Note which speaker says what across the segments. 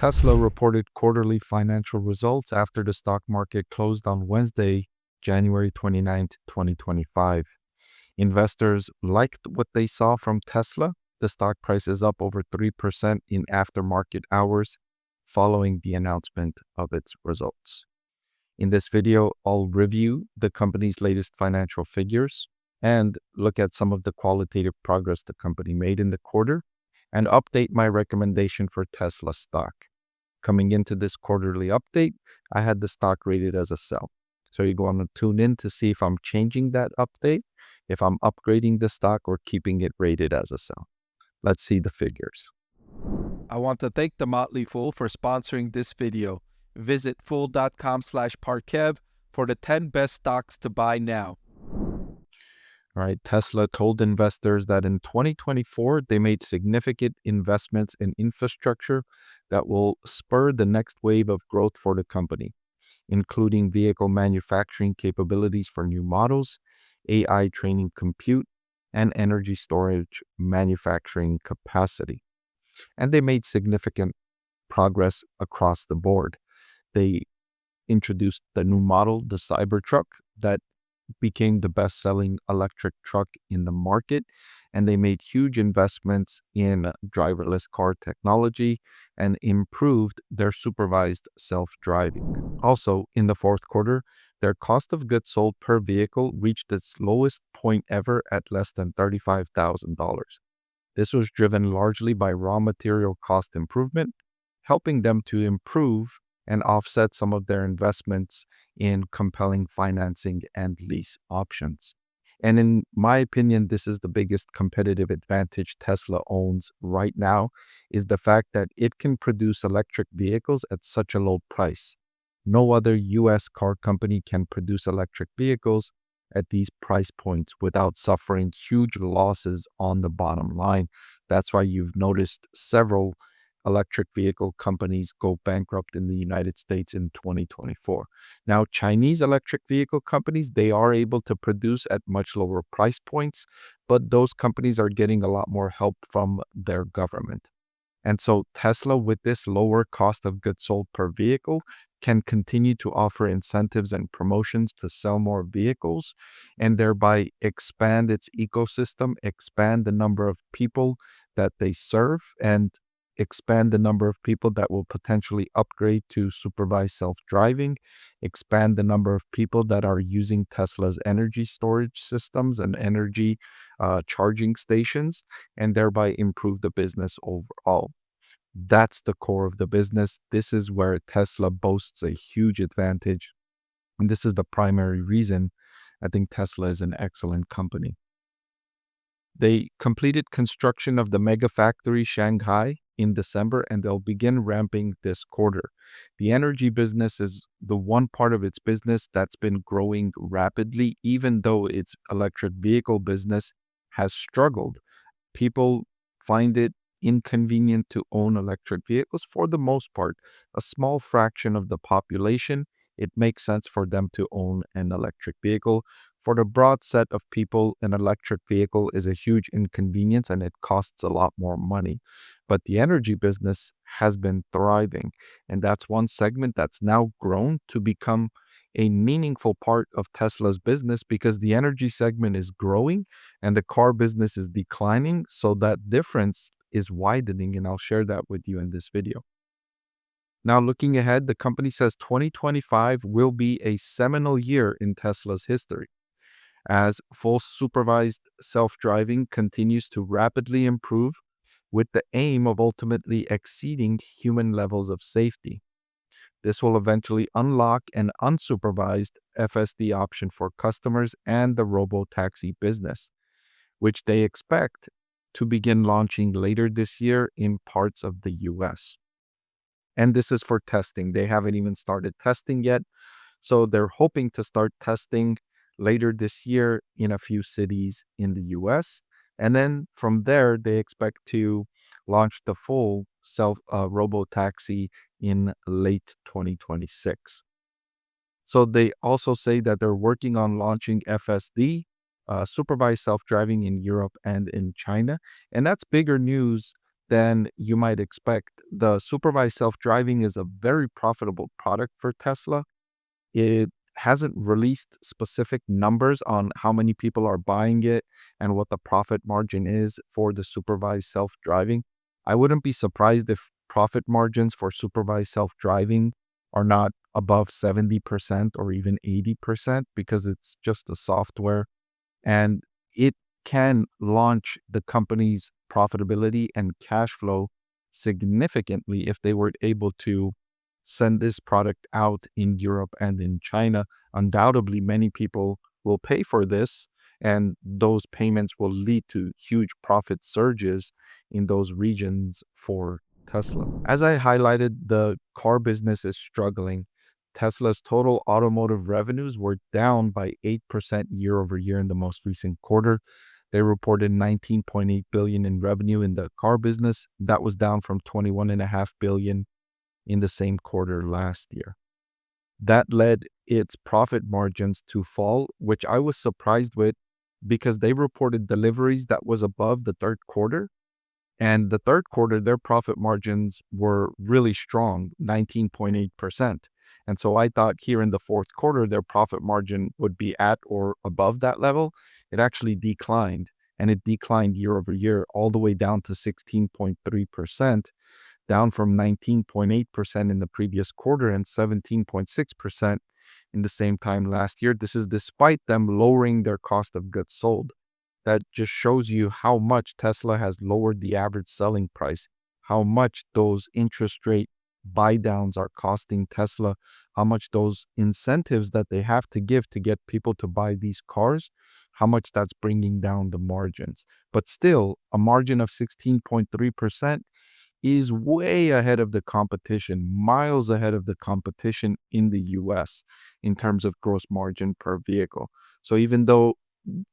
Speaker 1: Tesla reported quarterly financial results after the stock market closed on Wednesday, January 29, 2025. Investors liked what they saw from Tesla. The stock price is up over 3% in aftermarket hours following the announcement of its results. In this video, I'll review the company's latest financial figures and look at some of the qualitative progress the company made in the quarter and update my recommendation for Tesla stock. Coming into this quarterly update, I had the stock rated as a sell. So you're going to tune in to see if I'm changing that update, if I'm upgrading the stock or keeping it rated as a sell. Let's see the figures.
Speaker 2: I want to thank The Motley Fool for sponsoring this video. Visit fool.com/Parkev for the 10 best stocks to buy now.
Speaker 1: All right, Tesla told investors that in 2024, they made significant investments in infrastructure that will spur the next wave of growth for the company, including vehicle manufacturing capabilities for new models, AI training compute, and energy storage manufacturing capacity. And they made significant progress across the board. They introduced the new model, the Cybertruck, that became the best-selling electric truck in the market, and they made huge investments in driverless car technology and improved their supervised self-driving. Also, in the fourth quarter, their cost of goods sold per vehicle reached its lowest point ever at less than $35,000. This was driven largely by raw material cost improvement, helping them to improve and offset some of their investments in compelling financing and lease options. And in my opinion, this is the biggest competitive advantage Tesla owns right now, is the fact that it can produce electric vehicles at such a low price. No other US car company can produce electric vehicles at these price points without suffering huge losses on the bottom line. That's why you've noticed several electric vehicle companies go bankrupt in the United States in 2024. Now, Chinese electric vehicle companies, they are able to produce at much lower price points, but those companies are getting a lot more help from their government. And so Tesla, with this lower cost of goods sold per vehicle, can continue to offer incentives and promotions to sell more vehicles and thereby expand its ecosystem, expand the number of people that they serve, and expand the number of people that will potentially upgrade to supervised self-driving, expand the number of people that are using Tesla's energy storage systems and energy charging stations, and thereby improve the business overall. That's the core of the business. This is where Tesla boasts a huge advantage. And this is the primary reason I think Tesla is an excellent company. They completed construction of the Mega Factory Shanghai in December, and they'll begin ramping this quarter. The energy business is the one part of its business that's been growing rapidly, even though its electric vehicle business has struggled. People find it inconvenient to own electric vehicles for the most part. A small fraction of the population, it makes sense for them to own an electric vehicle. For the broad set of people, an electric vehicle is a huge inconvenience and it costs a lot more money. But the energy business has been thriving, and that's one segment that's now grown to become a meaningful part of Tesla's business because the energy segment is growing and the car business is declining. So that difference is widening, and I'll share that with you in this video. Now, looking ahead, the company says 2025 will be a seminal year in Tesla's history, as full supervised self-driving continues to rapidly improve with the aim of ultimately exceeding human levels of safety. This will eventually unlock an unsupervised FSD option for customers and the robo-taxi business, which they expect to begin launching later this year in parts of the US. And this is for testing. They haven't even started testing yet, so they're hoping to start testing later this year in a few cities in the US. And then from there, they expect to launch the full robo-taxi in late 2026. So they also say that they're working on launching FSD, supervised self-driving, in Europe and in China. And that's bigger news than you might expect. The supervised self-driving is a very profitable product for Tesla. It hasn't released specific numbers on how many people are buying it and what the profit margin is for the supervised self-driving. I wouldn't be surprised if profit margins for supervised self-driving are not above 70% or even 80% because it's just a software and it can launch the company's profitability and cash flow significantly if they were able to send this product out in Europe and in China. Undoubtedly, many people will pay for this, and those payments will lead to huge profit surges in those regions for Tesla. As I highlighted, the car business is struggling. Tesla's total automotive revenues were down by 8% year over year in the most recent quarter. They reported 19.8 billion in revenue in the car business. That was down from 21.5 billion in the same quarter last year. That led its profit margins to fall, which I was surprised with because they reported deliveries that was above the third quarter. And the third quarter, their profit margins were really strong, 19.8%. And so I thought here in the fourth quarter, their profit margin would be at or above that level. It actually declined, and it declined year over year all the way down to 16.3%, down from 19.8% in the previous quarter and 17.6% in the same time last year. This is despite them lowering their cost of goods sold. That just shows you how much Tesla has lowered the average selling price, how much those interest rate buy downs are costing Tesla, how much those incentives that they have to give to get people to buy these cars, how much that's bringing down the margins. But still, a margin of 16.3% is way ahead of the competition, miles ahead of the competition in the US in terms of gross margin per vehicle. So even though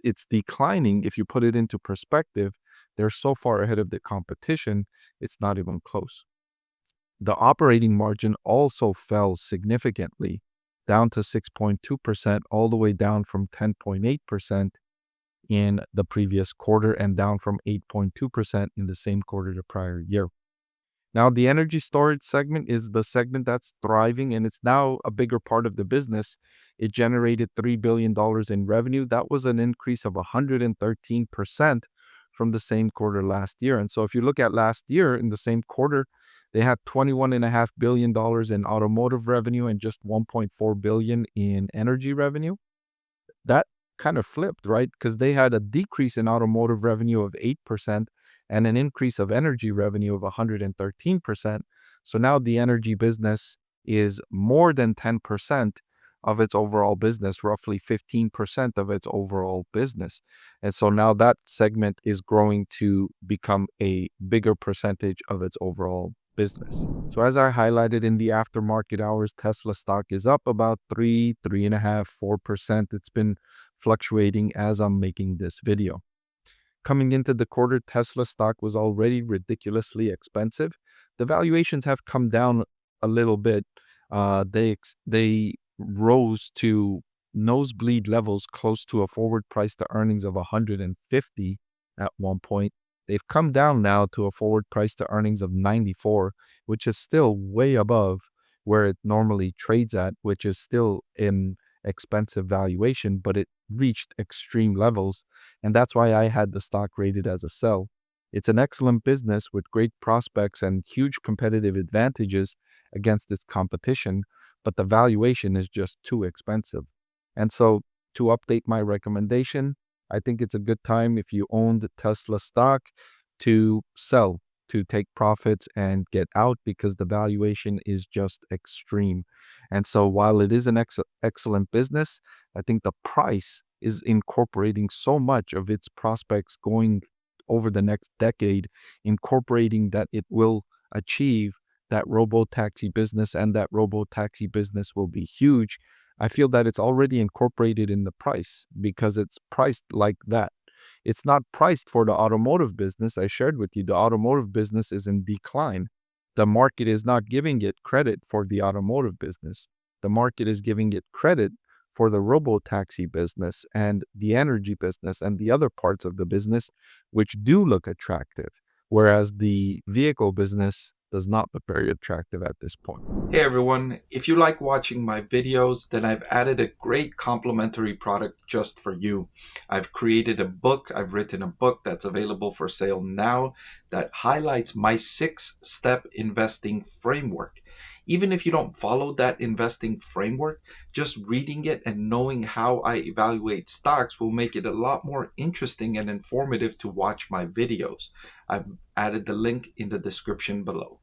Speaker 1: it's declining, if you put it into perspective, they're so far ahead of the competition, it's not even close. The operating margin also fell significantly, down to 6.2%, all the way down from 10.8% in the previous quarter and down from 8.2% in the same quarter the prior year. Now, the energy storage segment is the segment that's thriving, and it's now a bigger part of the business. It generated $3 billion in revenue. That was an increase of 113% from the same quarter last year. And so if you look at last year in the same quarter, they had $21.5 billion in automotive revenue and just $1.4 billion in energy revenue. That kind of flipped, right? Because they had a decrease in automotive revenue of 8% and an increase of energy revenue of 113%. So now the energy business is more than 10% of its overall business, roughly 15% of its overall business. And so now that segment is growing to become a bigger percentage of its overall business. So as I highlighted in the aftermarket hours, Tesla stock is up about 3.5, 4%. It's been fluctuating as I'm making this video. Coming into the quarter, Tesla stock was already ridiculously expensive. The valuations have come down a little bit. They rose to nosebleed levels close to a forward price to earnings of 150 at one point. They've come down now to a forward price to earnings of 94, which is still way above where it normally trades at, which is still in expensive valuation, but it reached extreme levels. And that's why I had the stock rated as a sell. It's an excellent business with great prospects and huge competitive advantages against its competition, but the valuation is just too expensive. And so to update my recommendation, I think it's a good time if you own the Tesla stock to sell, to take profits and get out because the valuation is just extreme. And so while it is an excellent business, I think the price is incorporating so much of its prospects going over the next decade, incorporating that it will achieve that robo-taxi business and that robo-taxi business will be huge. I feel that it's already incorporated in the price because it's priced like that. It's not priced for the automotive business. I shared with you the automotive business is in decline. The market is not giving it credit for the automotive business. The market is giving it credit for the robo-taxi business and the energy business and the other parts of the business which do look attractive. whereas the vehicle business does not look very attractive at this point. Hey everyone, if you like watching my videos, then I've added a great complimentary product just for you. I've written a book that's available for sale now that highlights my 6-step investing framework. Even if you don't follow that investing framework, just reading it and knowing how I evaluate stocks will make it a lot more interesting and informative to watch my videos. I've added the link in the description below.